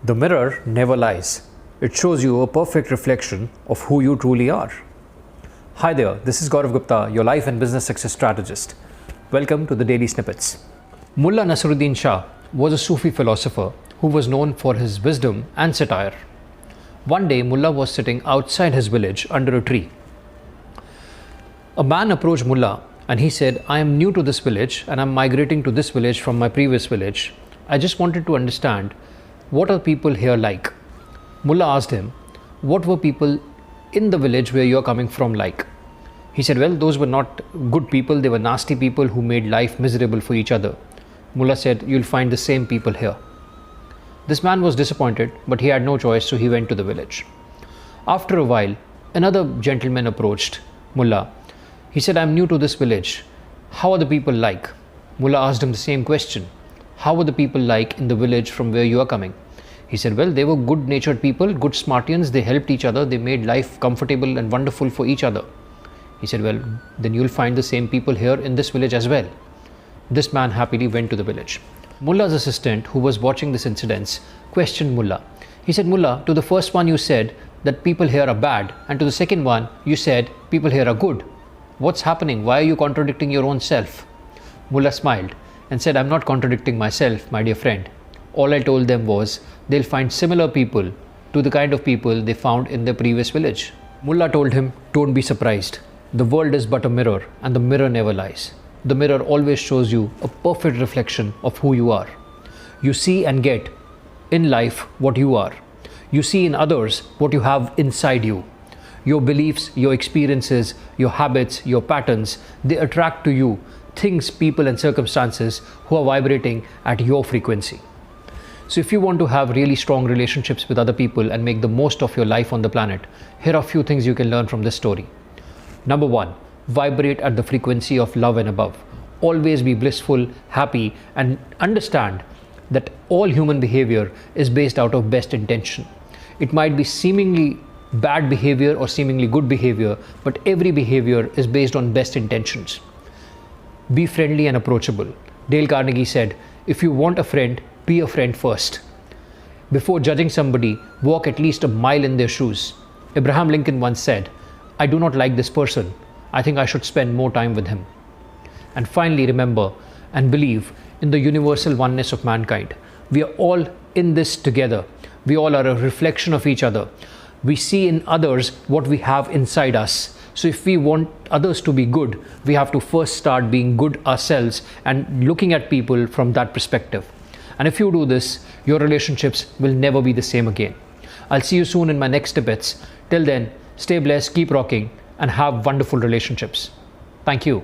The mirror never lies. It shows you a perfect reflection of who you truly are. Hi there, this is Gaurav Gupta, your life and business success strategist. Welcome to the Daily Snippets. Mullah Nasruddin Shah was a Sufi philosopher who was known for his wisdom and satire. One day, Mullah was sitting outside his village under a tree. A man approached Mullah and he said, I am new to this village and I'm migrating to this village from my previous village. I just wanted to understand, what are people here like? Mullah asked him, what were people in the village where you are coming from like? He said, well, those were not good people, they were nasty people who made life miserable for each other. Mullah said, you'll find the same people here. This man was disappointed, but he had no choice, so he went to the village. After a while, another gentleman approached Mullah. He said, I'm new to this village. How are the people like? Mullah asked him the same question. How were the people like in the village from where you are coming? He said, well, they were good-natured people, good Smartians. They helped each other. They made life comfortable and wonderful for each other. He said, well, then you'll find the same people here in this village as well. This man happily went to the village. Mullah's assistant, who was watching this incident, questioned Mullah. He said, Mullah, to the first one you said that people here are bad, and to the second one you said people here are good. What's happening? Why are you contradicting your own self? Mullah smiled and said, I'm not contradicting myself, my dear friend. All I told them was they'll find similar people to the kind of people they found in their previous village. Mullah told him, don't be surprised. The world is but a mirror and the mirror never lies. The mirror always shows you a perfect reflection of who you are. You see and get in life what you are. You see in others what you have inside you. Your beliefs, your experiences, your habits, your patterns, they attract to you things, people and circumstances who are vibrating at your frequency. So if you want to have really strong relationships with other people and make the most of your life on the planet, here are a few things you can learn from this story. Number one, vibrate at the frequency of love and above. Always be blissful, happy, and understand that all human behavior is based out of best intention. It might be seemingly bad behavior or seemingly good behavior, but every behavior is based on best intentions. Be friendly and approachable. Dale Carnegie said, if you want a friend, be a friend first. Before judging somebody, walk at least a mile in their shoes. Abraham Lincoln once said, I do not like this person. I think I should spend more time with him. And finally, remember and believe in the universal oneness of mankind. We are all in this together. We all are a reflection of each other. We see in others what we have inside us. So if we want others to be good, we have to first start being good ourselves and looking at people from that perspective. And if you do this, your relationships will never be the same again. I'll see you soon in my next debates. Till then, stay blessed, keep rocking, and have wonderful relationships. Thank you.